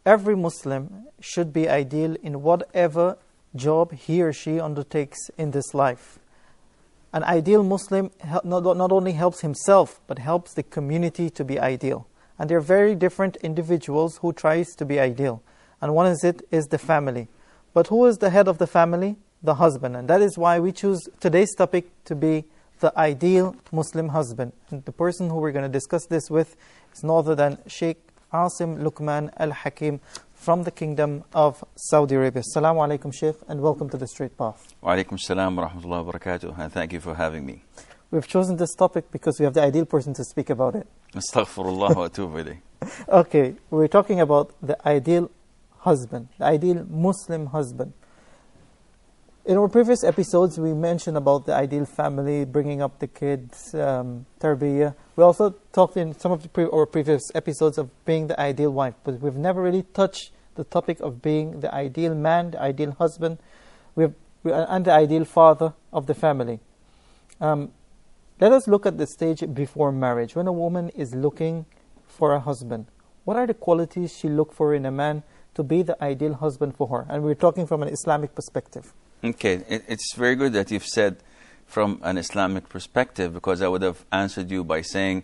every Muslim should be ideal in whatever job he or she undertakes in this life. An ideal Muslim not only helps himself, but helps the community to be ideal. And there are very different individuals who tries to be ideal. And one is the family. But who is the head of the family? The husband. And that is why we choose today's topic to be the ideal Muslim husband. And the person who we're going to discuss this with is no other than Sheikh Assim Luqman Al-Hakim from the Kingdom of Saudi Arabia. Assalamu alaikum, Sheikh, and welcome to the Straight Path. Wa alaikum salam wa rahmatullahi wa barakatuh, and thank you for having me. We've chosen this topic because we have the ideal person to speak about it. Astaghfirullah wa atubu ilayh. Okay, we're talking about the ideal husband, the ideal Muslim husband. In our previous episodes, we mentioned about the ideal family, bringing up the kids, tarbiyah. We also talked in some of our previous episodes of being the ideal wife, but we've never really touched the topic of being the ideal man, the ideal husband, and the ideal father of the family. Let us look at the stage before marriage. When a woman is looking for a husband, what are the qualities she look for in a man to be the ideal husband for her? And we're talking from an Islamic perspective. Okay, it's very good that you've said from an Islamic perspective, because I would have answered you by saying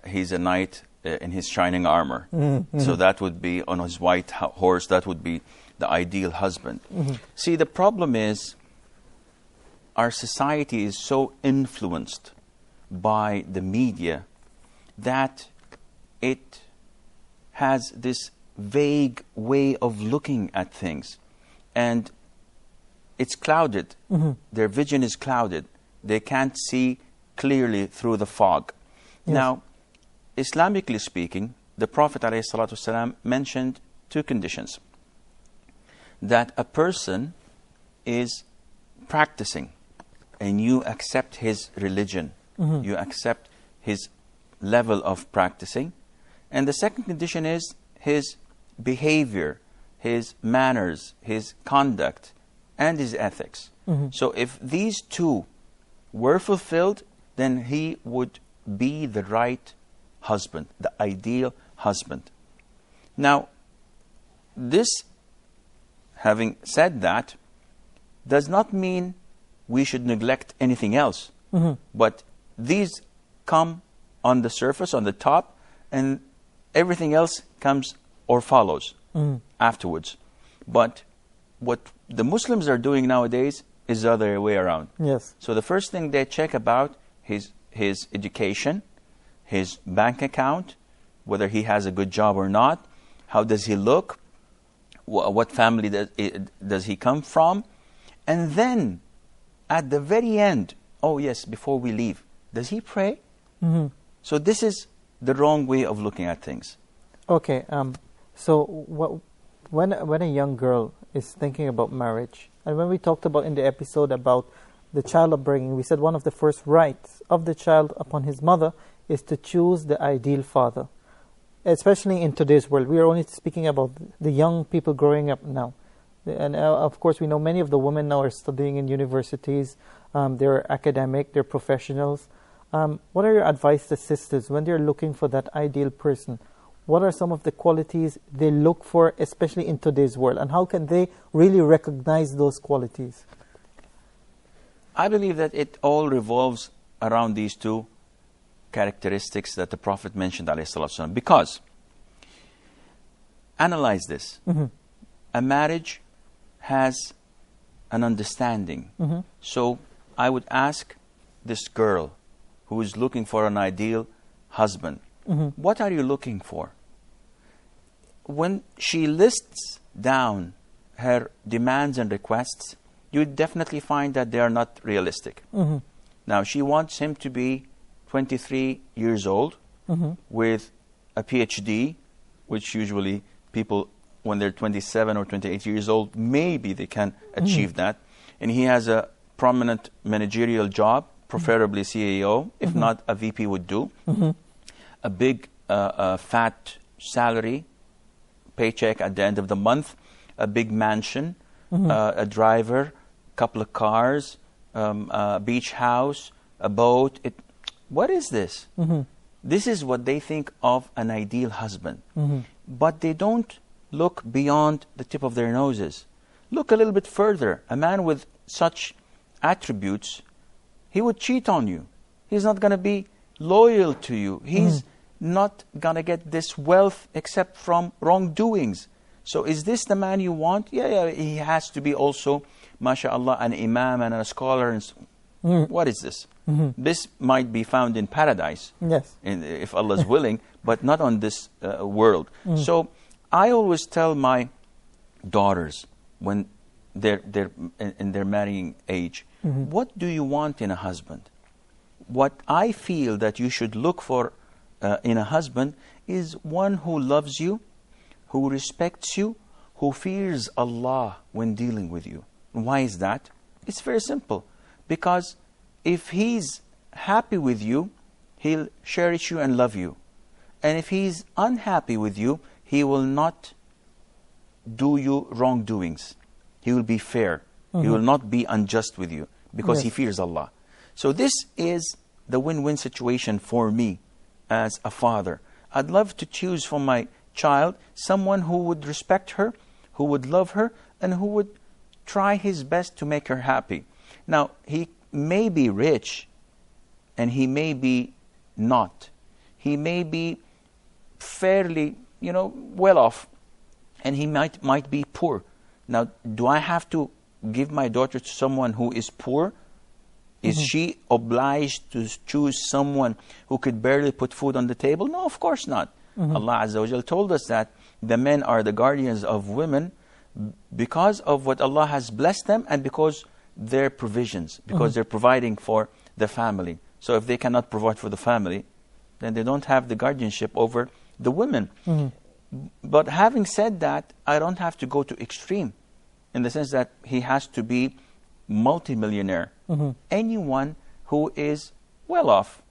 he's a knight in his shining armor. Mm-hmm. So that would be on his white horse, that would be the ideal husband. Mm-hmm. See, the problem is our society is so influenced by the media that it has this vague way of looking at things, and it's clouded. Mm-hmm. Their vision is clouded. They can't see clearly through the fog. Yes. Now, Islamically speaking, the Prophet ﷺ mentioned two conditions: that a person is practicing and you accept his religion, mm-hmm. you accept his level of practicing, and the second condition is his behavior, his manners, his conduct, and his ethics. Mm-hmm. So if these two were fulfilled, then he would be the right husband, the ideal husband. Now, this, having said that, does not mean we should neglect anything else. Mm-hmm. But these come on the surface, on the top, and everything else comes or follows afterwards. But what the Muslims are doing nowadays is the other way around. Yes. So the first thing they check about his education, his bank account, whether he has a good job or not, how does he look, what family does he come from, and then at the very end, oh yes, before we leave, does he pray? Mm-hmm. So this is the wrong way of looking at things. Okay, so when a young girl is thinking about marriage, and when we talked about in the episode about the child upbringing, we said one of the first rights of the child upon his mother is to choose the ideal father. Especially in today's world, we are only speaking about the young people growing up now. And of course, we know many of the women now are studying in universities. They're academic, they're professionals. What are your advice to sisters when they're looking for that ideal person? What are some of the qualities they look for, especially in today's world? And how can they really recognize those qualities? I believe that it all revolves around these two characteristics that the Prophet mentioned, ﷺ. Because, analyze this. Mm-hmm. A marriage has an understanding. Mm-hmm. So I would ask this girl who is looking for an ideal husband, mm-hmm. what are you looking for? When she lists down her demands and requests, you would definitely find that they are not realistic. Mm-hmm. Now, she wants him to be 23 years old, mm-hmm. with a PhD, which usually people, when they're 27 or 28 years old, maybe they can achieve mm-hmm. that. And he has a prominent managerial job, preferably CEO, if mm-hmm. not a VP would do. Mm-hmm. A big fat salary, paycheck at the end of the month, a big mansion, mm-hmm. A driver, couple of cars, a beach house, a boat. What is this? Mm-hmm. This is what they think of an ideal husband. Mm-hmm. But they don't look beyond the tip of their noses. Look a little bit further. A man with such attributes, he would cheat on you. He's not going to be loyal to you. He's not going to get this wealth except from wrongdoings. So is this the man you want? Yeah, he has to be also, mashallah, an imam and a scholar. And what is this? This might be found in paradise, yes, if Allah is willing, but not on this world. So I always tell my daughters when they're in their marrying age, what do you want in a husband? What I feel that you should look for in a husband is one who loves you, who respects you, who fears Allah when dealing with you. And why is that? It's very simple. Because if he's happy with you, he'll cherish you and love you. And if he's unhappy with you, he will not do you wrongdoings. He will be fair. He will not be unjust with you because he fears Allah. So this is the win-win situation for me as a father. I'd love to choose for my child someone who would respect her, who would love her, and who would try his best to make her happy. Now, he may be rich and he may be not. He may be fairly, well off, and he might be poor. Now, do I have to give my daughter to someone who is poor? Is she obliged to choose someone who could barely put food on the table? No, of course not. Allah Azza wa Jal told us that the men are the guardians of women because of what Allah has blessed them and because their provisions, because they're providing for the family. So if they cannot provide for the family, then they don't have the guardianship over the women. But having said that, I don't have to go to extreme in the sense that he has to be multimillionaire. Anyone who is well off,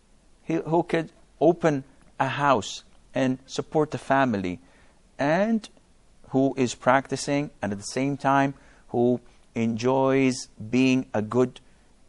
who could open a house and support the family, and who is practicing, and at the same time who enjoys being a good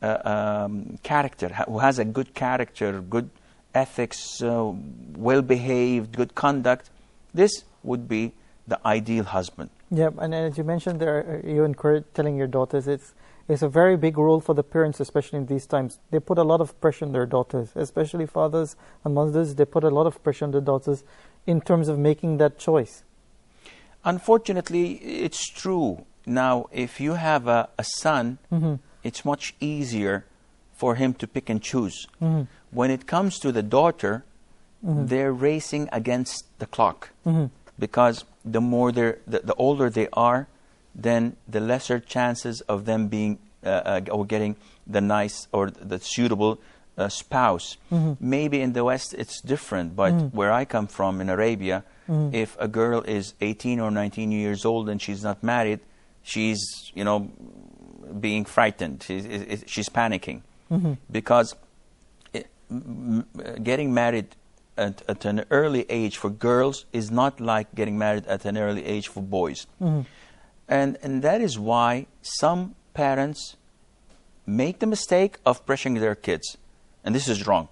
character, who has a good character, good ethics, well-behaved, good conduct. This would be the ideal husband. Yeah, and as you mentioned there, you encourage telling your daughters it's a very big role for the parents, especially in these times. They put a lot of pressure on their daughters, especially fathers and mothers. They put a lot of pressure on their daughters in terms of making that choice. Unfortunately, it's true. Now, if you have a son, it's much easier for him to pick and choose. When it comes to the daughter, they're racing against the clock. Because the more the older they are, then the lesser chances of them being or getting the nice or the suitable spouse. Maybe in the West it's different, but where I come from in Arabia, if a girl is 18 or 19 years old and she's not married, she's being frightened. She's panicking because getting married at an early age for girls is not like getting married at an early age for boys. And that is why some parents make the mistake of pressuring their kids. And this is wrong.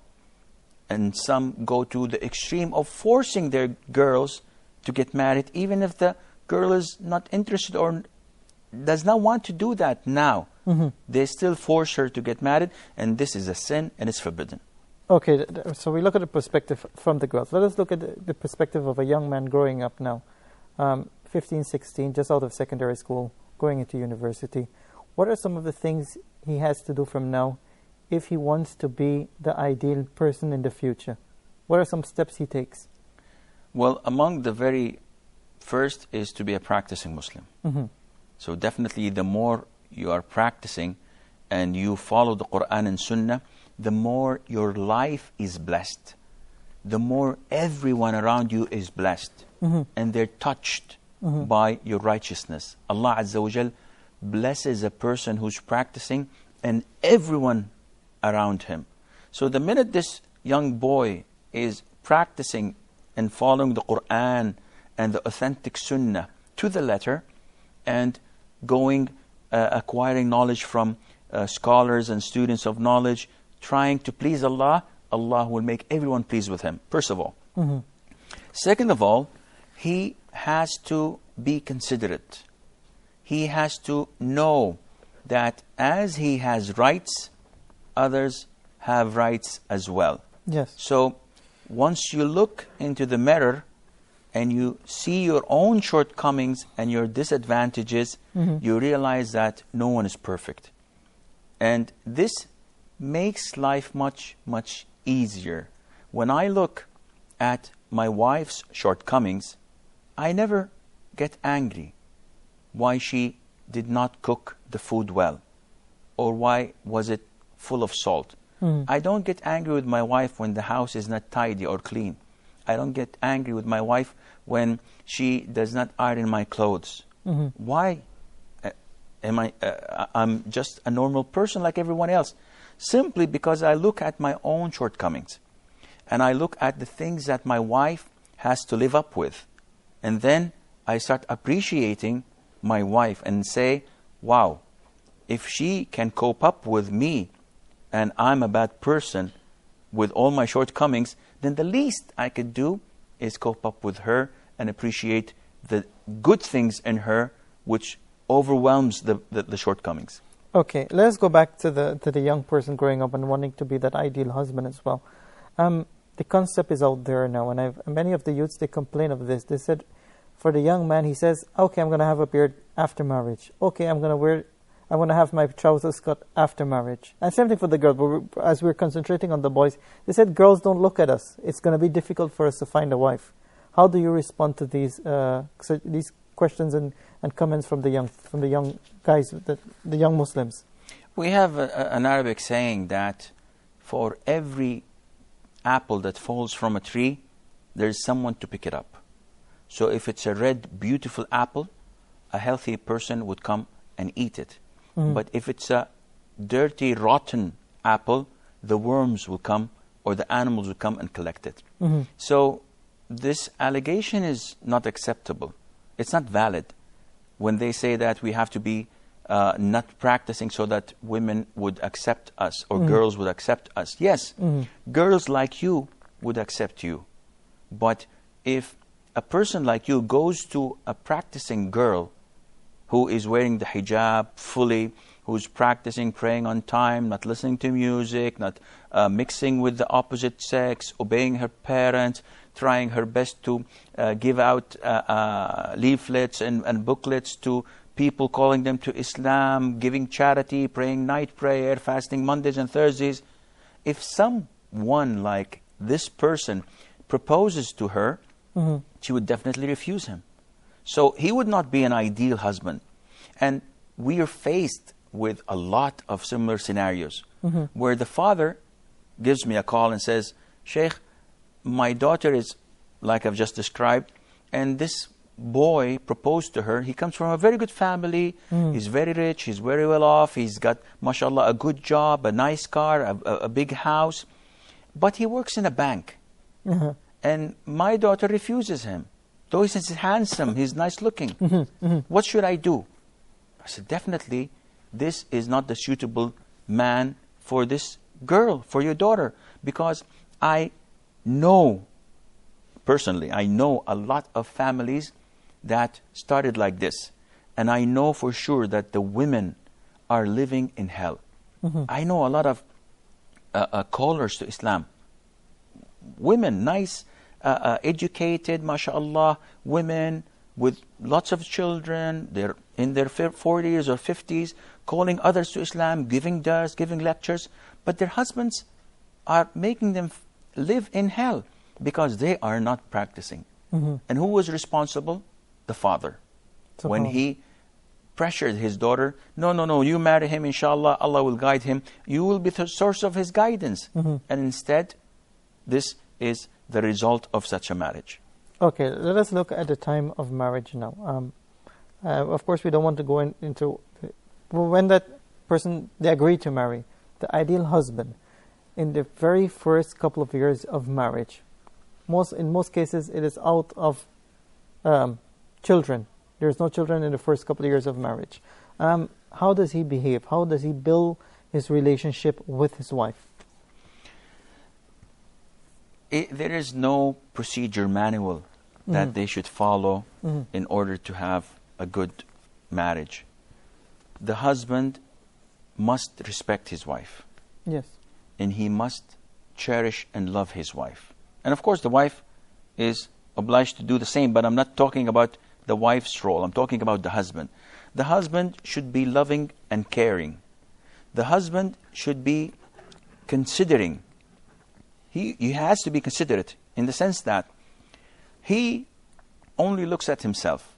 And some go to the extreme of forcing their girls to get married, even if the girl is not interested or does not want to do that now. They still force her to get married, and this is a sin and it's forbidden. Okay, so we look at the perspective from the girls. Let us look at the perspective of a young man growing up now. 15, 16, just out of secondary school, going into university. What are some of the things he has to do from now if he wants to be the ideal person in the future? What are some steps he takes? Well, among the very first is to be a practicing Muslim. So definitely the more you are practicing and you follow the Quran and Sunnah, the more your life is blessed. The more everyone around you is blessed. And they're touched by your righteousness. Allah Azza wa Jal blesses a person who's practicing and everyone around him. So the minute this young boy is practicing and following the Quran and the authentic Sunnah to the letter and going, acquiring knowledge from scholars and students of knowledge, trying to please Allah, Allah will make everyone pleased with him, first of all. Second of all, he has to be considerate. He has to know that as he has rights, others have rights as well. Yes. So once you look into the mirror and you see your own shortcomings and your disadvantages, you realize that no one is perfect. And this makes life much, much easier. When I look at my wife's shortcomings, I never get angry why she did not cook the food well, or why was it full of salt. I don't get angry with my wife when the house is not tidy or clean. I don't get angry with my wife when she does not iron my clothes. Why? I'm just a normal person like everyone else. Simply because I look at my own shortcomings. And I look at the things that my wife has to live up with. And then I start appreciating my wife and say, wow, if she can cope up with me and I'm a bad person with all my shortcomings, then the least I could do is cope up with her and appreciate the good things in her, which overwhelms the shortcomings. Okay, let's go back to the young person growing up and wanting to be that ideal husband as well. The concept is out there now, and many of the youths, they complain of this. They said, for the young man, he says, okay, I'm going to have a beard after marriage. Okay, I'm going to have my trousers cut after marriage. And same thing for the girl. But as we're concentrating on the boys, they said, girls, don't look at us. It's going to be difficult for us to find a wife. How do you respond to these questions and comments from the young guys, the young Muslims? We have an Arabic saying that for every apple that falls from a tree, there's someone to pick it up. So if it's a red, beautiful apple, a healthy person would come and eat it. But if it's a dirty, rotten apple, the worms will come or the animals will come and collect it. So this allegation is not acceptable. It's not valid. When they say that we have to be not practicing so that women would accept us or girls would accept us. Yes, girls like you would accept you. But if a person like you goes to a practicing girl who is wearing the hijab fully, who's practicing praying on time, not listening to music, not mixing with the opposite sex, obeying her parents, trying her best to give out leaflets and booklets to people, calling them to Islam, giving charity, praying night prayer, fasting Mondays and Thursdays. If someone like this person proposes to her, she would definitely refuse him. So he would not be an ideal husband. And we are faced with a lot of similar scenarios where the father gives me a call and says, Sheikh, my daughter is like I've just described, and this boy proposed to her. He comes from a very good family. He's very rich. He's very well off. He's got, mashallah, a good job, a nice car, a big house. But he works in a bank. And my daughter refuses him. Though he's handsome, he's nice looking. What should I do? I said, definitely, this is not the suitable man for this girl, for your daughter. Because I know, personally, I know a lot of families that started like this. And I know for sure that the women are living in hell. I know a lot of callers to Islam. Women, nice, educated, mashallah, women with lots of children, they're in their 40s or 50s, calling others to Islam, giving dars, giving lectures, but their husbands are making them live in hell because they are not practicing. And who was responsible? The father. When he pressured his daughter, no, you marry him, inshallah, Allah will guide him. You will be the source of his guidance. And instead, this is the result of such a marriage. Okay, let us look at the time of marriage now. Of course, we don't want to go into when that person, they agree to marry, the ideal husband, in the very first couple of years of marriage. In most cases, it is out of children. There's no children in the first couple of years of marriage. How does he behave? How does he build his relationship with his wife? There is no procedure manual that they should follow in order to have a good marriage. The husband must respect his wife. Yes. And he must cherish and love his wife. And of course the wife is obliged to do the same, but I'm not talking about the wife's role. I'm talking about the husband. The husband should be loving and caring. The husband should be considering. He has to be considerate in the sense that he only looks at himself.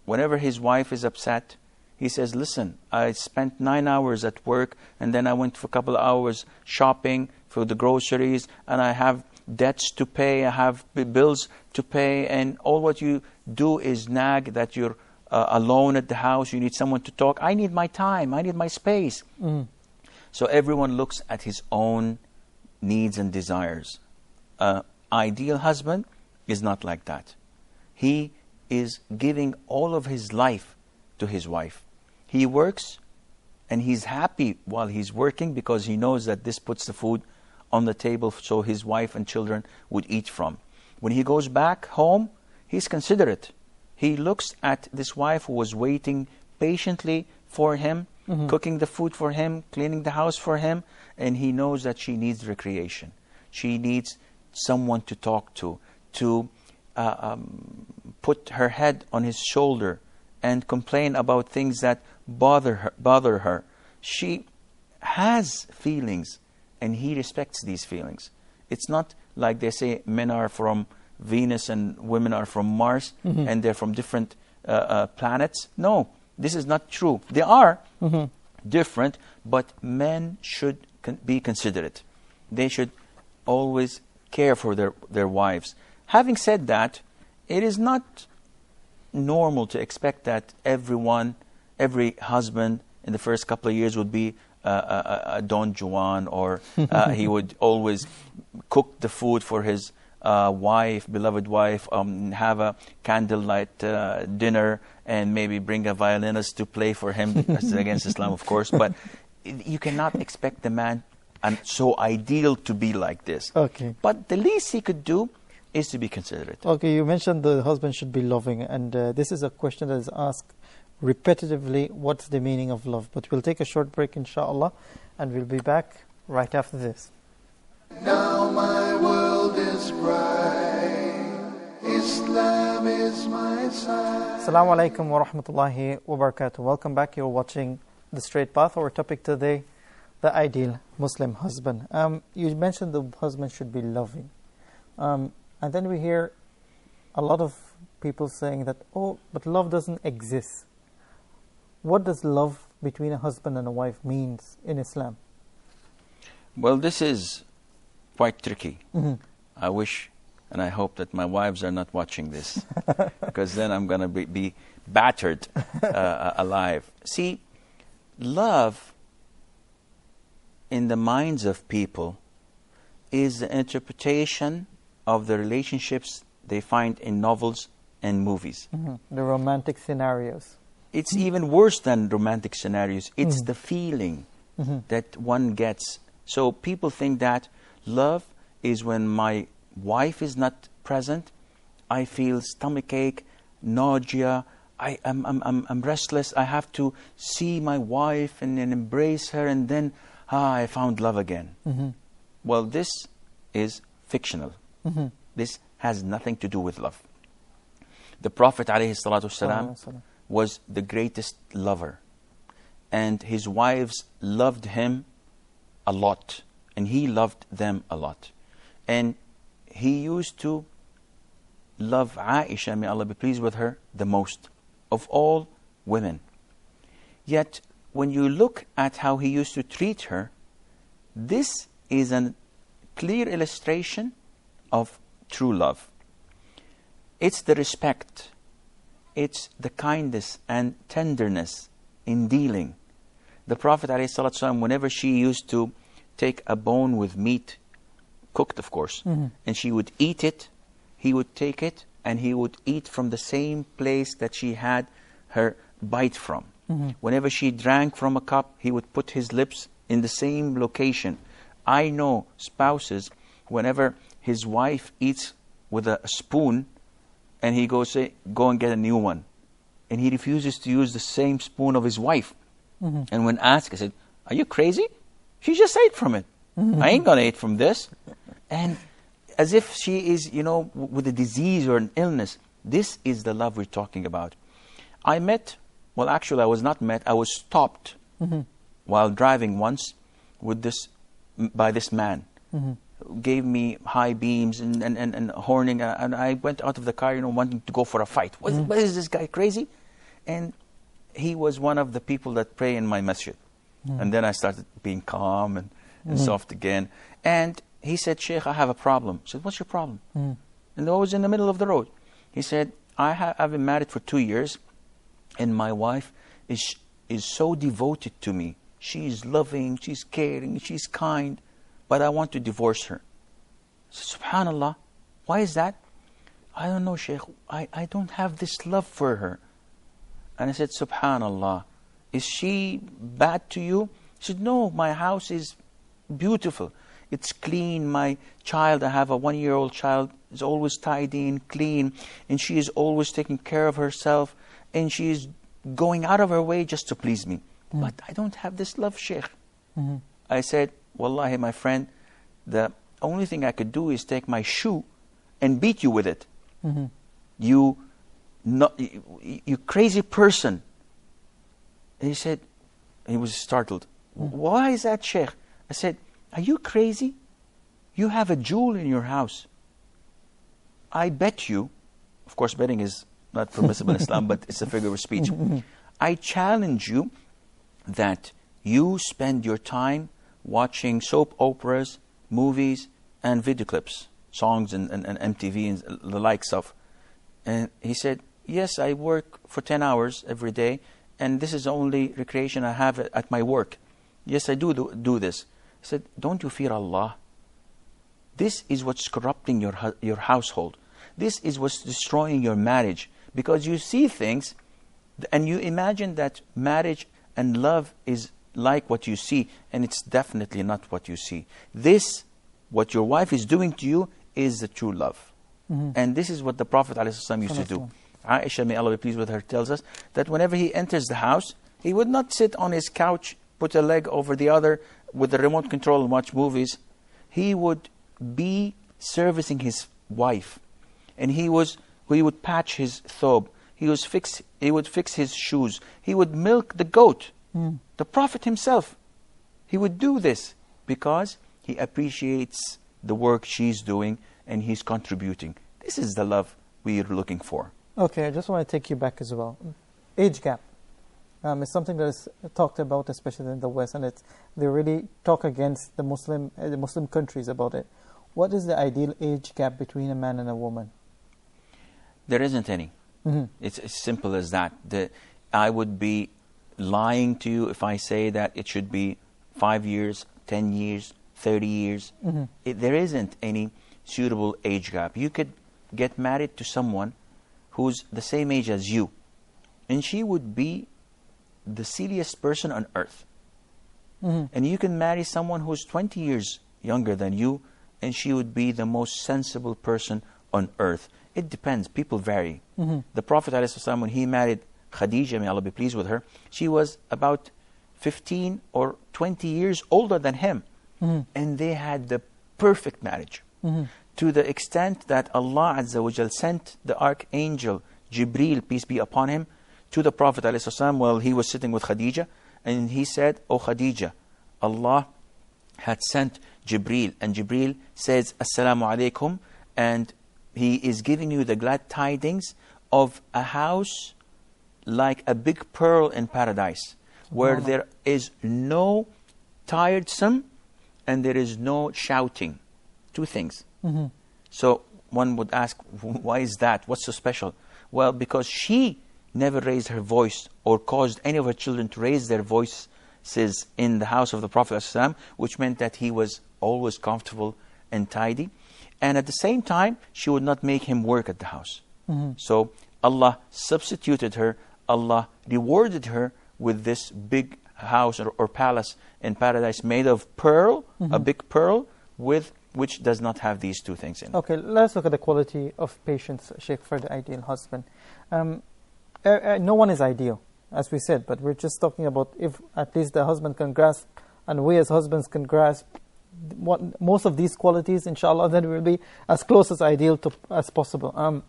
Whenever his wife is upset, he says, listen, I spent 9 hours at work, and then I went for a couple of hours shopping for the groceries, and I have debts to pay, I have bills to pay, and all what you do is nag that you're alone at the house, you need someone to talk. I need my time, I need my space. So everyone looks at his own needs and desires. Ideal husband is not like that. He is giving all of his life to his wife. He works and he's happy while he's working because he knows that this puts the food on the table so his wife and children would eat from. When he goes back home, he's considerate. He looks at this wife who was waiting patiently for him, cooking the food for him, cleaning the house for him, and he knows that she needs recreation. She needs someone to talk to put her head on his shoulder and complain about things that bother her. She has feelings, and he respects these feelings. It's not like they say men are from Venus and women are from Mars, and they're from different planets. No, this is not true. They are different, but men should be considerate. They should always care for their wives. Having said that, it is not normal to expect that every husband in the first couple of years would be a Don Juan, or he would always cook the food for his beloved wife, have a candlelight dinner, and maybe bring a violinist to play for him. That's against Islam, of course. But you cannot expect the man so ideal to be like this. Okay. But the least he could do is to be considerate. Okay, you mentioned the husband should be loving, and this is a question that is asked repetitively. What's the meaning of love? But we'll take a short break, inshallah, and we'll be back right after this. Now my world is bright, Islam is my side. Assalamu alaikum wa rahmatullahi wa barakatuh. Welcome back. You're watching The Straight Path. Our topic today, the ideal Muslim husband. You mentioned the husband should be loving. And then we hear a lot of people saying that, oh, but love doesn't exist. What does love between a husband and a wife means in Islam? Well, this is quite tricky. I wish and I hope that my wives are not watching this, because then I'm going to be battered alive. See, love in the minds of people is the interpretation of the relationships they find in novels and movies. The romantic scenarios. It's even worse than romantic scenarios. It's the feeling that one gets. So people think that love is when my wife is not present, I feel stomachache, nausea, I'm restless, I have to see my wife and embrace her, and then I found love again. Well, this is fictional. This has nothing to do with love. The Prophet ﷺ was the greatest lover, and his wives loved him a lot, and he loved them a lot. And he used to love Aisha, may Allah be pleased with her, the most of all women. Yet when you look at how he used to treat her, this is a clear illustration of true love. It's the respect, it's the kindness and tenderness in dealing. The Prophet ﷺ, whenever she used to take a bone with meat, cooked of course, and she would eat it, he would take it and he would eat from the same place that she had her bite from. Whenever she drank from a cup, he would put his lips in the same location. I know spouses, whenever his wife eats with a spoon, and he goes, say, go and get a new one. And he refuses to use the same spoon of his wife. And when asked, I said, are you crazy? She just ate from it. I ain't going to eat from this. And as if she is, you know, with a disease or an illness. This is the love we're talking about. I met, well, actually, I was not met. I was stopped while driving once with by this man. Gave me high beams and horning. And I went out of the car, you know, wanting to go for a fight. What is this guy, crazy? And he was one of the people that pray in my masjid. And then I started being calm and soft again. And he said, Sheikh, I have a problem. I said, what's your problem? And I was in the middle of the road. He said, I've been married for 2 years, and my wife is so devoted to me. She's loving, she's caring, she's kind, but I want to divorce her. I said, Subhanallah, why is that? I don't know, Sheikh. I don't have this love for her. And I said, Subhanallah, is she bad to you? He said, no, my house is beautiful. It's clean. My child, I have a 1-year-old child, is always tidy and clean. And she is always taking care of herself. And she is going out of her way just to please me. But I don't have this love, Sheikh. I said, Wallahi, my friend, the only thing I could do is take my shoe and beat you with it. You crazy person. And he said, he was startled. Why is that, Sheikh? I said, are you crazy? You have a jewel in your house. I bet you, of course betting is not permissible in Islam, but it's a figure of speech. I challenge you that you spend your time watching soap operas, movies, and video clips, songs and MTV and the likes of. And he said, yes, I work for 10 hours every day, and this is the only recreation I have at my work. Yes, I do this. I said, don't you fear Allah? This is what's corrupting your household. This is what's destroying your marriage. Because you see things, and you imagine that marriage and love is like what you see, and it's definitely not what you see. This, what your wife is doing to you, is the true love. And this is what the Prophet ﷺ used to do. Aisha, may Allah be pleased with her, tells us that whenever he enters the house, he would not sit on his couch, put a leg over the other with the remote control and watch movies. He would be servicing his wife. And he would patch his thobe. He would fix his shoes. He would milk the goat. The Prophet himself. He would do this because he appreciates the work she's doing and he's contributing. This is the love we are looking for. Okay, I just want to take you back as well. Age gap is something that is talked about, especially in the West, and they really talk against the Muslim countries about it. What is the ideal age gap between a man and a woman? There isn't any. It's as simple as that. I would be lying to you if I say that it should be 5 years, 10 years, 30 years. There isn't any suitable age gap. You could get married to someone who's the same age as you, and she would be the silliest person on earth. And you can marry someone who's 20 years younger than you, and she would be the most sensible person on earth. It depends. People vary. The Prophet ﷺ, when he married Khadija, may Allah be pleased with her, she was about 15 or 20 years older than him. And they had the perfect marriage. To the extent that Allah Azza wa Jal sent the archangel Jibreel, peace be upon him, to the Prophet ﷺ while he was sitting with Khadija. And he said, "O Khadija, Allah had sent Jibreel." And Jibreel says, "Assalamu alaikum." And he is giving you the glad tidings of a house like a big pearl in paradise, where there is no tiresome and there is no shouting. Two things. So one would ask, why is that? What's so special? Well, because she never raised her voice or caused any of her children to raise their voices in the house of the Prophet ﷺ, which meant that he was always comfortable and tidy. And at the same time, she would not make him work at the house. So Allah substituted her, Allah rewarded her with this big house or palace in paradise made of pearl, a big pearl, with which does not have these two things in it. Okay, let's look at the quality of patience, Sheikh, for the ideal husband. No one is ideal, as we said, but we're just talking about if at least the husband can grasp, and we as husbands can grasp most of these qualities, inshallah, then we'll be as close as ideal as possible.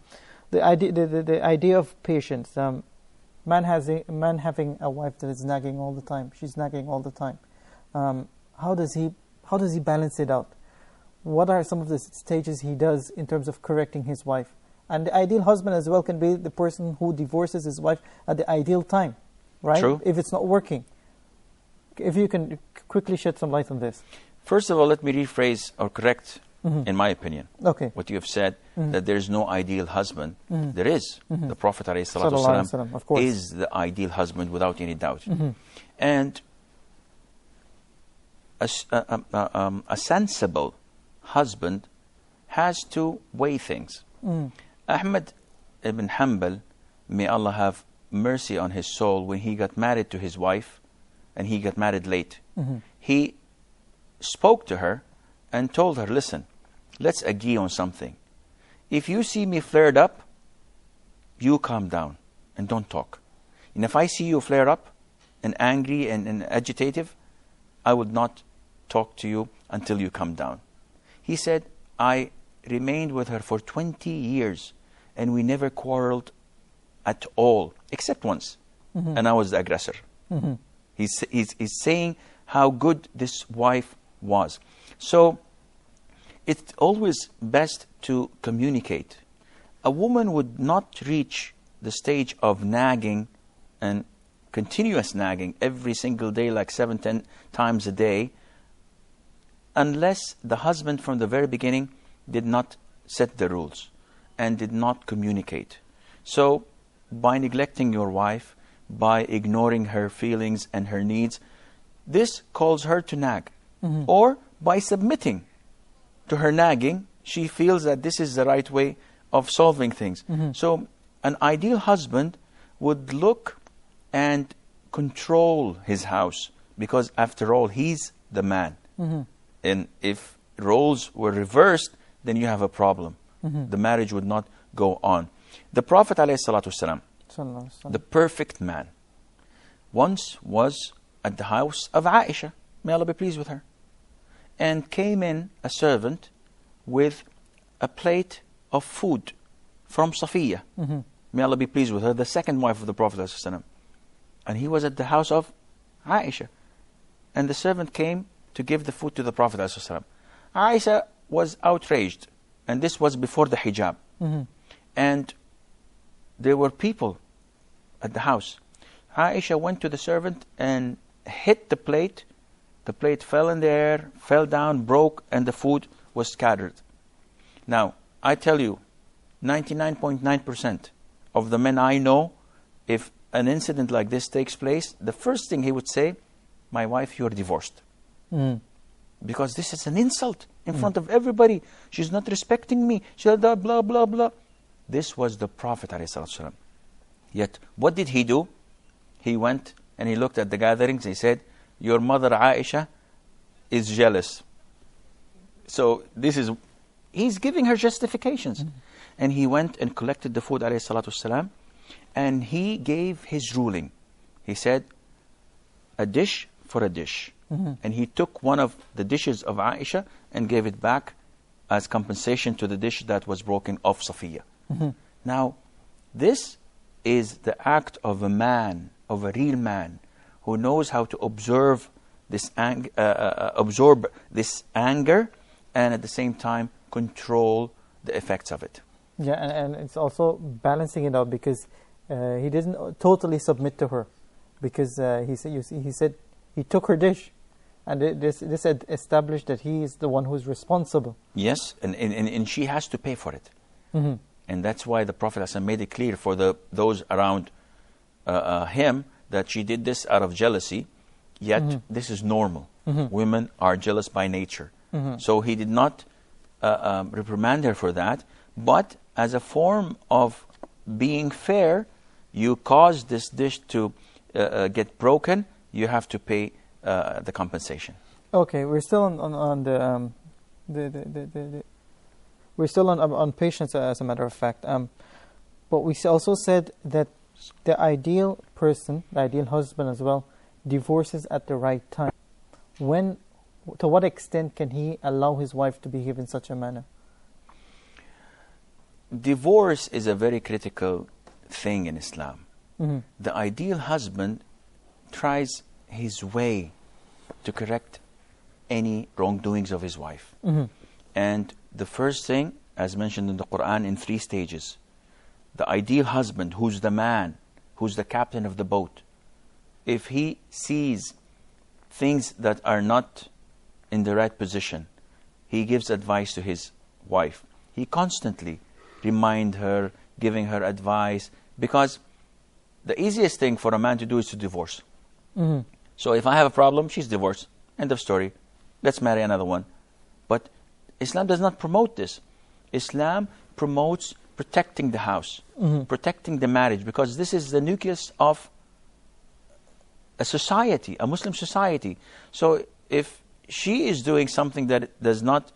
The idea of patience. Man having a wife that is nagging all the time. She's nagging all the time. How does he balance it out? What are some of the stages he does in terms of correcting his wife? And the ideal husband as well can be the person who divorces his wife at the ideal time, right? True. If it's not working. If you can quickly shed some light on this. First of all, let me rephrase or correct, in my opinion, Okay. what you have said, that there is no ideal husband. There is. The Prophet ﷺ, of course, is the ideal husband without any doubt. And a sensible husband has to weigh things. Ahmad ibn Hanbal, may Allah have mercy on his soul, when he got married to his wife, and he got married late, he spoke to her and told her, listen, let's agree on something. If you see me flared up, you calm down and don't talk. And if I see you flare up and angry and agitative, I would not talk to you until you calm down. He said, I remained with her for 20 years and we never quarreled at all, except once. And I was the aggressor. He's saying how good this wife was. So it's always best to communicate. A woman would not reach the stage of nagging and continuous nagging every single day, like 7-10 times a day, unless the husband from the very beginning did not set the rules and did not communicate. So by neglecting your wife, by ignoring her feelings and her needs, this calls her to nag. Or by submitting to her nagging, she feels that this is the right way of solving things. So an ideal husband would look and control his house, because after all, he's the man. And if roles were reversed, then you have a problem. The marriage would not go on. The Prophet ﷺ, the perfect man, once was at the house of Aisha, may Allah be pleased with her, and came in a servant with a plate of food from Safiya, may Allah be pleased with her, the second wife of the Prophet ﷺ. And he was at the house of Aisha, and the servant came to give the food to the Prophet ﷺ. Aisha was outraged, and this was before the hijab. And there were people at the house. Aisha went to the servant and hit the plate. The plate fell in the air, fell down, broke, and the food was scattered. Now, I tell you, 99.9% of the men I know, if an incident like this takes place, the first thing he would say, my wife, you're divorced. Because this is an insult in front of everybody. She's not respecting me. She said, blah, blah, blah. This was the Prophet ﷺ. Yet, what did he do? He went and he looked at the gatherings. He said, your mother Aisha is jealous. So he's giving her justifications. And he went and collected the food, ﷺ, and he gave his ruling. He said, a dish for a dish. And he took one of the dishes of Aisha and gave it back as compensation to the dish that was broken off Safiya. Now, this is the act of a man, of a real man, who knows how to absorb this anger, and at the same time control the effects of it. Yeah, and it's also balancing it out, because he didn't totally submit to her, because he said he took her dish, and this had established that he is the one who's responsible. Yes, and she has to pay for it. And that's why the Prophet ﷺ made it clear for those around him that she did this out of jealousy, yet this is normal. Women are jealous by nature. So he did not reprimand her for that, but as a form of being fair, you cause this dish to get broken, you have to pay the compensation. Okay, we're still on the We're still on patience, as a matter of fact. But we also said that the ideal person, the ideal husband as well, divorces at the right time. When, to what extent can he allow his wife to behave in such a manner? Divorce is a very critical thing in Islam. Mm-hmm. The ideal husband tries his way to correct any wrongdoings of his wife. Mm-hmm. And the first thing, as mentioned in the Quran, in 3 stages. The ideal husband, who's the man, who's the captain of the boat, if he sees things that are not in the right position, he gives advice to his wife. He constantly reminds her, giving her advice, because the easiest thing for a man to do is to divorce. Mm-hmm. So if I have a problem, she's divorced. End of story. Let's marry another one. But Islam does not promote this. Islam promotes protecting the house, mm-hmm. protecting the marriage, because this is the nucleus of a society, a Muslim society. So if she is doing something that does not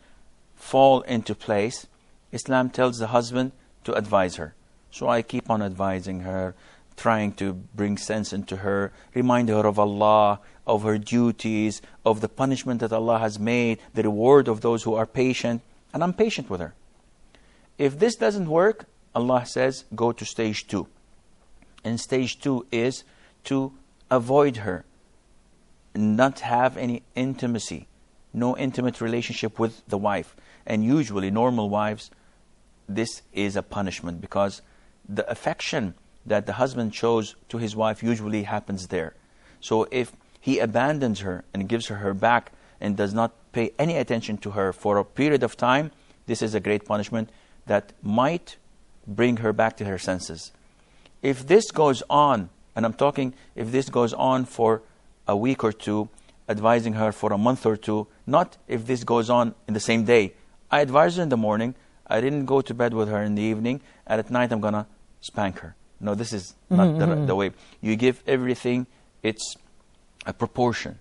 fall into place, Islam tells the husband to advise her. So I keep on advising her, trying to bring sense into her, remind her of Allah, of her duties, of the punishment that Allah has made, the reward of those who are patient, and I'm patient with her. If this doesn't work, Allah says, go to stage 2. And stage 2 is to avoid her, not have any intimacy, no intimate relationship with the wife. And usually, normal wives, this is a punishment, because the affection that the husband shows to his wife usually happens there. So if he abandons her and gives her back and does not pay any attention to her for a period of time, this is a great punishment that might bring her back to her senses. If this goes on, and I'm talking, if this goes on for a week or two, advising her for a month or two, not if this goes on in the same day. I advise her in the morning, I didn't go to bed with her in the evening, and at night I'm going to spank her. No, this is not the way. You give everything its a proportion.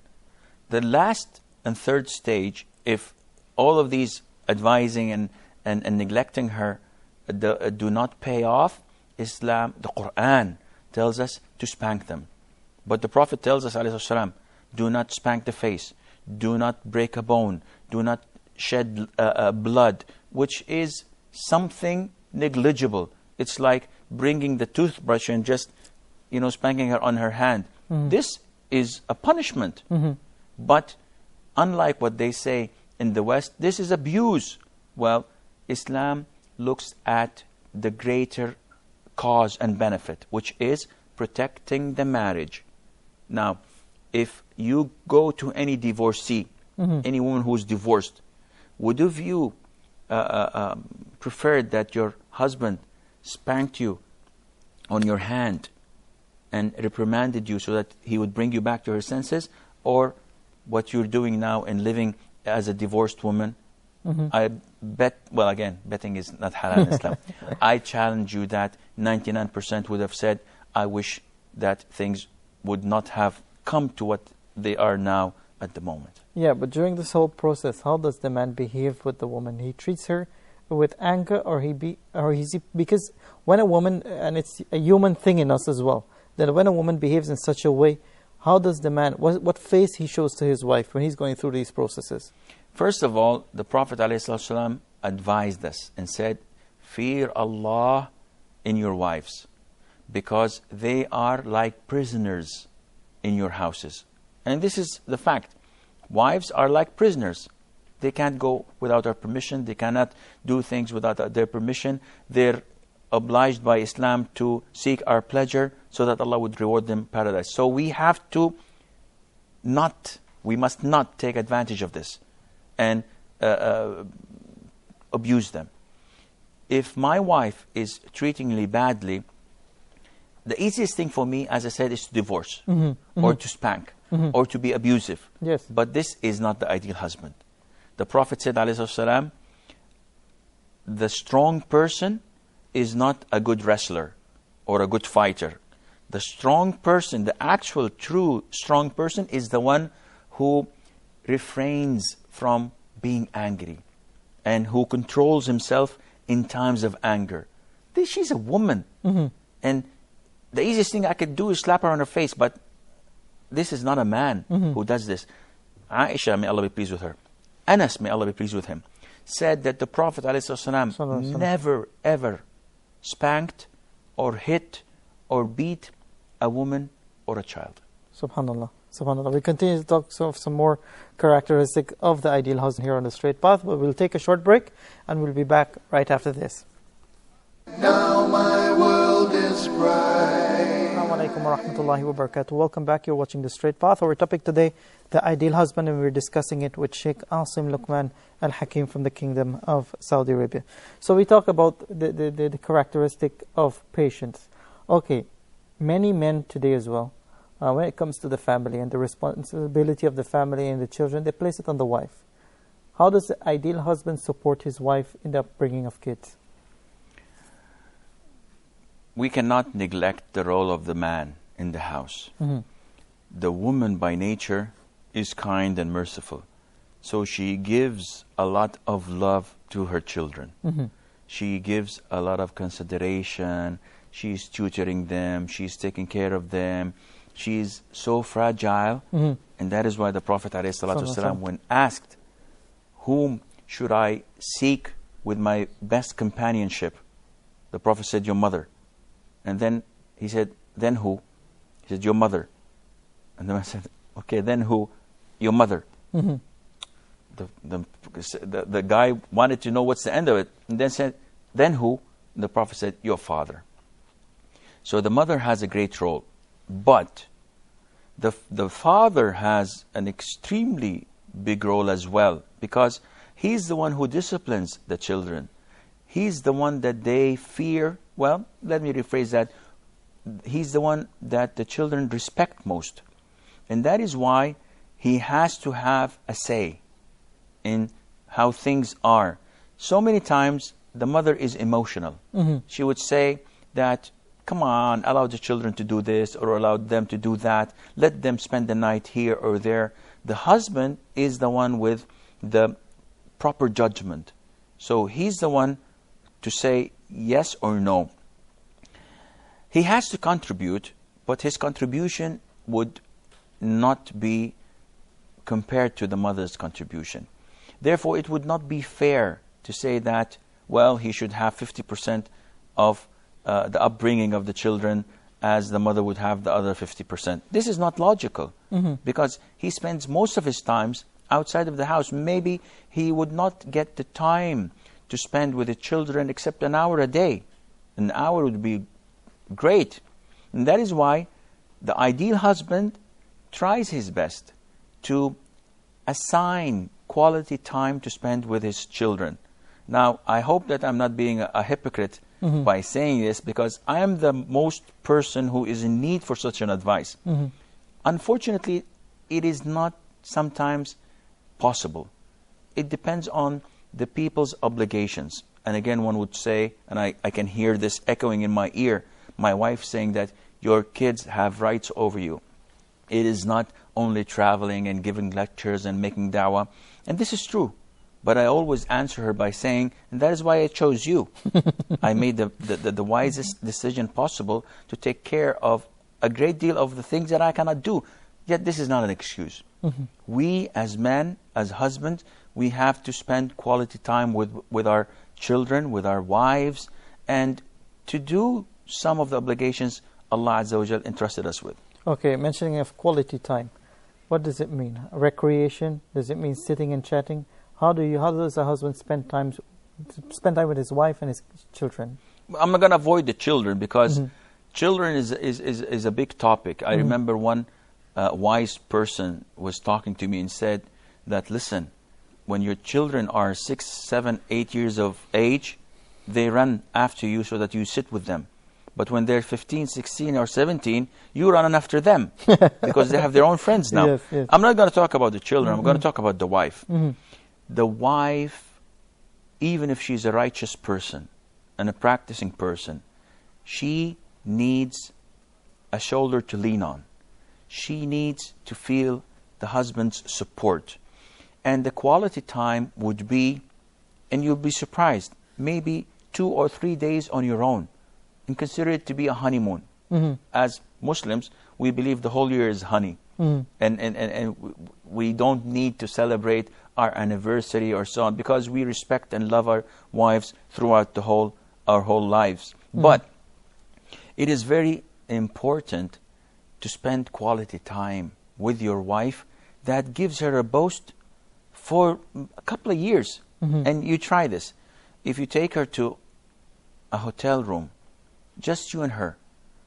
The last and third stage, if all of these advising and neglecting her do not pay off, Islam, the Quran tells us to spank them. But the Prophet tells us, ﷺ, do not spank the face, do not break a bone, do not shed blood, which is something negligible. It's like bringing the toothbrush and just, spanking her on her hand. Mm-hmm. This is a punishment. Mm-hmm. But unlike what they say in the West, this is abuse. Well, Islam looks at the greater cause and benefit, which is protecting the marriage. Now, if you go to any divorcee, mm-hmm. any woman who is divorced, would you prefer that your husband spanked you on your hand and reprimanded you so that he would bring you back to her senses, or what you're doing now and living as a divorced woman? Mm-hmm. I bet, well, again, betting is not halal in Islam. I challenge you that 99% would have said, I wish that things would not have come to what they are now at the moment. Yeah, but during this whole process, how does the man behave with the woman? He treats her with anger, because when a woman, and it's a human thing in us as well, that when a woman behaves in such a way, how does the man, what face he shows to his wife when he's going through these processes? First of all, the Prophet ﷺ advised us and said, fear Allah in your wives, because they are like prisoners in your houses. And this is the fact. Wives are like prisoners. They can't go without our permission. They cannot do things without their permission. They're obliged by Islam to seek our pleasure so that Allah would reward them paradise. So we have to we must not take advantage of this and abuse them. If my wife is treating me badly, the easiest thing for me, as I said, is to divorce, Mm-hmm. or to spank, Mm-hmm. or to be abusive. Yes. But this is not the ideal husband. The Prophet said, ﷺ, the strong person is not a good wrestler or a good fighter. The strong person, the actual true strong person, is the one who refrains from being angry, and who controls himself in times of anger. She's a woman. And the easiest thing I could do is slap her on her face, but this is not a man who does this. Aisha, may Allah be pleased with her, Anas, may Allah be pleased with him, said that the Prophet ﷺ never ever spanked or hit or beat a woman or a child. Subhanallah. Subhanallah. We continue to talk some more characteristic of the ideal husband here on the straight path, but we'll take a short break and we'll be back right after this. Now my world is bright. Assalamu alaikum wa rahmatullahi wa barakatuh. Welcome back. You're watching The Straight Path. Our topic today, the ideal husband, and we're discussing it with Sheikh Assim Luqman Al-Hakim from the Kingdom of Saudi Arabia. So we talk about the characteristic of patience. Okay, many men today as well, when it comes to the family and the responsibility of the family and the children, they place it on the wife. How does the ideal husband support his wife in the upbringing of kids? We cannot neglect the role of the man in the house. The woman by nature is kind and merciful. So she gives a lot of love to her children. She gives a lot of consideration. She's tutoring them. She's taking care of them. She's so fragile. And that is why the Prophet ﷺ, when asked, whom should I seek with my best companionship? The Prophet said, your mother. And then he said, then who? He said, your mother. And then I said, okay, then who? Your mother. The guy wanted to know what's the end of it. And then said, then who? And the Prophet said, your father. So the mother has a great role. But the father has an extremely big role as well, because he's the one who disciplines the children. He's the one that they fear. Well, let me rephrase that. He's the one that the children respect most. And that is why he has to have a say in how things are. So many times the mother is emotional. She would say that, come on, allow the children to do this or allow them to do that. Let them spend the night here or there. The husband is the one with the proper judgment. So he's the one to say yes or no. He has to contribute, but his contribution would not be compared to the mother's contribution. Therefore, it would not be fair to say that, well, he should have 50% of the upbringing of the children as the mother would have the other 50%. This is not logical, because he spends most of his times outside of the house. Maybe he would not get the time to spend with the children except an hour a day. An hour would be great. And that is why the ideal husband tries his best to assign quality time to spend with his children. Now, I hope that I'm not being a hypocrite by saying this, because I am the most person who is in need for such an advice. Unfortunately, it is not sometimes possible. It depends on the people's obligations. And again, one would say, and I can hear this echoing in my ear, my wife saying that your kids have rights over you. It is not only traveling and giving lectures and making da'wah. And this is true. But I always answer her by saying, and that is why I chose you. I made the wisest decision possible to take care of a great deal of the things that I cannot do. Yet this is not an excuse. We as men, as husbands, we have to spend quality time with our children, with our wives, and to do some of the obligations Allah Azza wa Jal entrusted us with. Okay, mentioning of quality time, what does it mean? Recreation? Does it mean sitting and chatting? How does a husband spend time with his wife and his children? I'm not going to avoid the children, because children is a big topic. I remember one wise person was talking to me and said that, listen, when your children are 6, 7, 8 years of age, they run after you so that you sit with them. But when they're 15, 16 or 17, you run after them because they have their own friends now. Yes, yes. I'm not going to talk about the children. I'm going to talk about the wife. The wife, even if she's a righteous person and a practicing person, she needs a shoulder to lean on. She needs to feel the husband's support. And the quality time would be and you'll be surprised, maybe 2 or 3 days on your own, and consider it to be a honeymoon. As Muslims, we believe the whole year is honey. And we don't need to celebrate our anniversary or so on, because we respect and love our wives throughout our whole lives. But it is very important to spend quality time with your wife that gives her a boost for a couple of years. And you try this. If you take her to a hotel room, just you and her,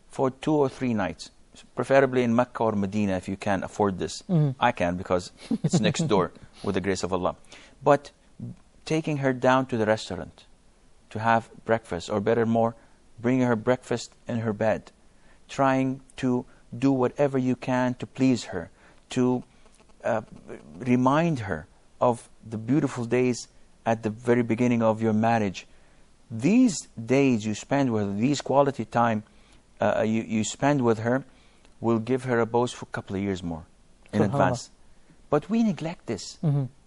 for 2 or 3 nights, preferably in Mecca or Medina if you can afford this. I can, because it's next door with the grace of Allah. But taking her down to the restaurant to have breakfast, or better more, bringing her breakfast in her bed, trying to do whatever you can to please her, to remind her of the beautiful days at the very beginning of your marriage. These days you spend with her, these quality time you spend with her, will give her a boost for a couple of years more in advance. But we neglect this.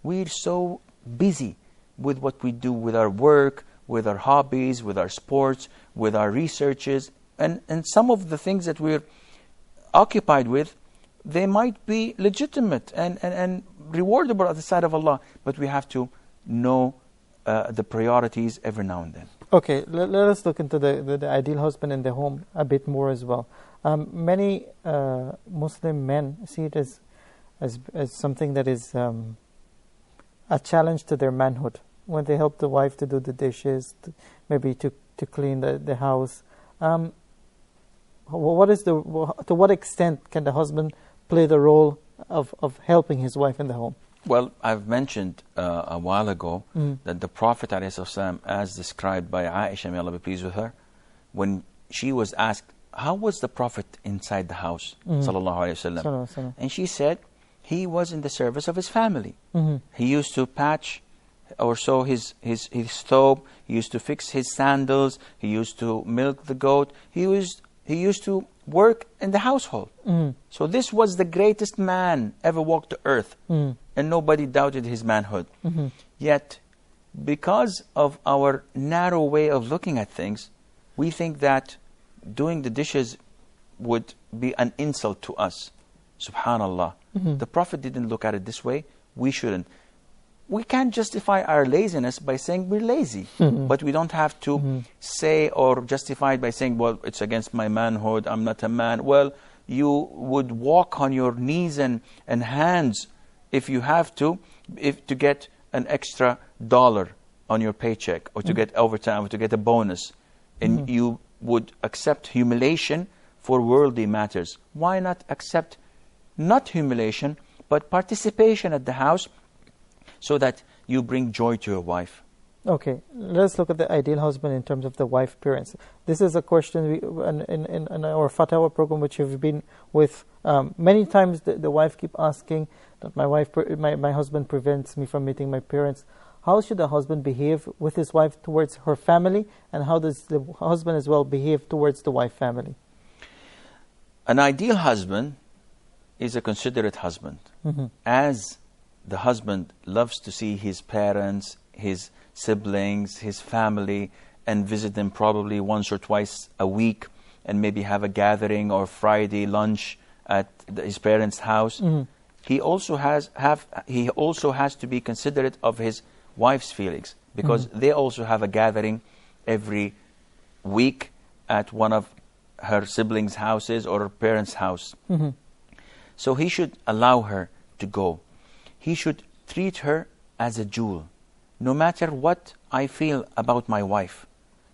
We're so busy with what we do with our work, with our hobbies, with our sports, with our researches, and some of the things that we're occupied with, they might be legitimate and rewardable at the side of Allah, but we have to know the priorities every now and then. Okay, let us look into the ideal husband in the home a bit more as well. Many Muslim men see it as something that is a challenge to their manhood. When they help the wife to do the dishes, maybe to clean the house. To what extent can the husband play the role of helping his wife in the home? Well, I've mentioned a while ago that the Prophet ﷺ, as described by Aisha, may Allah be pleased with her, when she was asked, how was the Prophet inside the house, sallallahu alayhi wasallam? And she said, he was in the service of his family. He used to patch or sew his thobe, he used to fix his sandals, he used to milk the goat, he used to work in the household. So this was the greatest man ever walked the earth, and nobody doubted his manhood. Yet, because of our narrow way of looking at things, we think that doing the dishes would be an insult to us. Subhanallah. The Prophet didn't look at it this way. We shouldn't. We can't justify our laziness by saying we're lazy, but we don't have to say or justify it by saying, well, it's against my manhood, I'm not a man. Well, you would walk on your knees and hands if you have to get an extra $1 on your paycheck, or to get overtime, or to get a bonus. And you would accept humiliation for worldly matters. Why not accept not humiliation, but participation at the house, so that you bring joy to your wife? Okay, let's look at the ideal husband in terms of the wife parents. This is a question in our Fatwa program, which you've been with many times. The wife keep asking that my husband prevents me from meeting my parents. How should the husband behave with his wife towards her family, and how does the husband as well behave towards the wife family? An ideal husband is a considerate husband. As the husband loves to see his parents, his siblings, his family, and visit them probably once or twice a week, and maybe have a gathering or Friday lunch at his parents' house. He also has to be considerate of his wife's feelings, because they also have a gathering every week at one of her siblings' houses or her parents' house. So he should allow her to go. He should treat her as a jewel. No matter what I feel about my wife,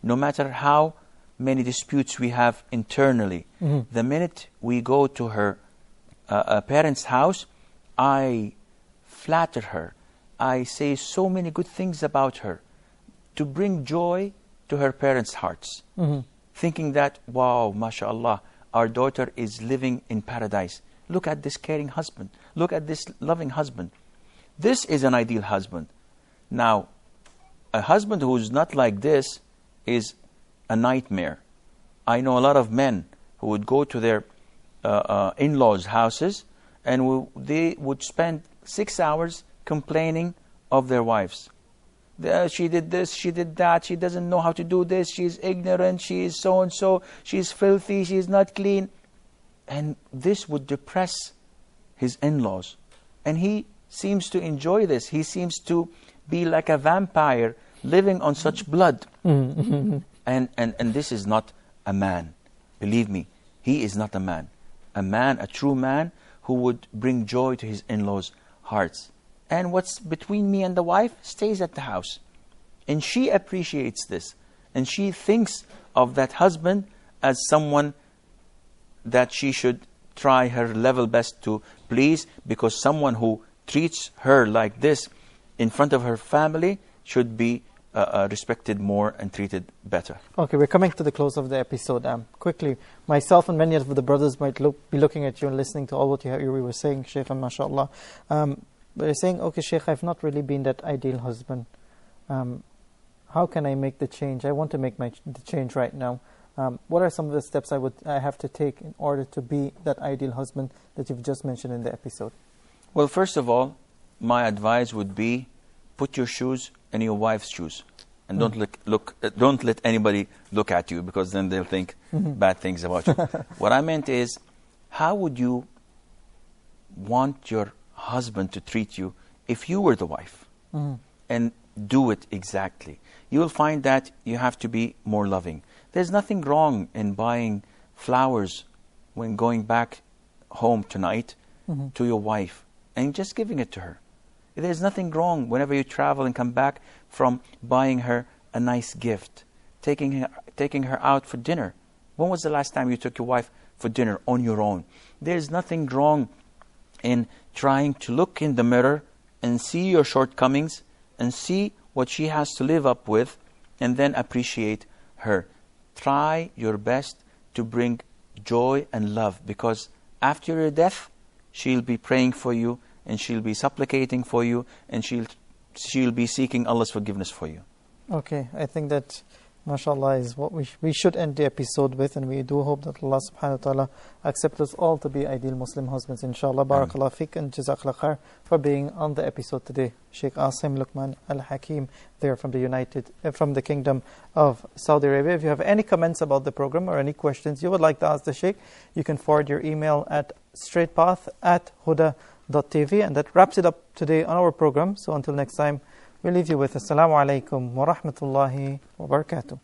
no matter how many disputes we have internally, the minute we go to her parents' house, I flatter her. I say so many good things about her to bring joy to her parents' hearts, thinking that, wow, mashallah, our daughter is living in paradise. Look at this caring husband. Look at this loving husband. This is an ideal husband. Now, a husband who's not like this is a nightmare. I know a lot of men who would go to their in-laws' houses, and they would spend 6 hours complaining of their wives. she did this, she did that, she doesn't know how to do this, she's ignorant, she is so and so, she's filthy, she's not clean. And this would depress his in-laws. And he seems to enjoy this. He seems to be like a vampire living on such blood. And this is not a man. Believe me, he is not a man. A man, a true man, who would bring joy to his in-laws' hearts. And what's between me and the wife stays at the house. And she appreciates this. And she thinks of that husband as someone that she should try her level best to please, because someone who treats her like this in front of her family should be respected more and treated better. Okay, we're coming to the close of the episode. Quickly, myself and many of the brothers might be looking at you and listening to all what you were saying, Sheikh, and mashallah. But you're saying, okay, Sheikh, I've not really been that ideal husband. How can I make the change? I want to make the change right now. What are some of the steps I have to take in order to be that ideal husband that you've just mentioned in the episode? Well, first of all, my advice would be put your shoes in your wife's shoes, and don't let anybody look at you, because then they'll think bad things about you. What I meant is, how would you want your husband to treat you if you were the wife? And do it exactly. You will find that you have to be more loving. There's nothing wrong in buying flowers when going back home tonight to your wife and just giving it to her. There's nothing wrong whenever you travel and come back from buying her a nice gift, taking her out for dinner. When was the last time you took your wife for dinner on your own? There's nothing wrong in trying to look in the mirror and see your shortcomings and see what she has to live up with, and then appreciate her. Try your best to bring joy and love, because after your death, she'll be praying for you, and she'll be supplicating for you, and she'll be seeking Allah's forgiveness for you. Okay, I think that, mashallah, is what we should end the episode with, and we do hope that Allah subhanahu wa ta'ala accept us all to be ideal Muslim husbands, inshallah. Barakallah fiqh and jazakallah khair for being on the episode today. Sheikh Assim Luqman Al-Hakim there from the Kingdom of Saudi Arabia. If you have any comments about the program or any questions you would like to ask the Sheikh, you can forward your email at straightpath@huda.tv, and that wraps it up today on our program. So until next time, we leave you with Assalamu alaikum wa rahmatullahi wa barakatuh.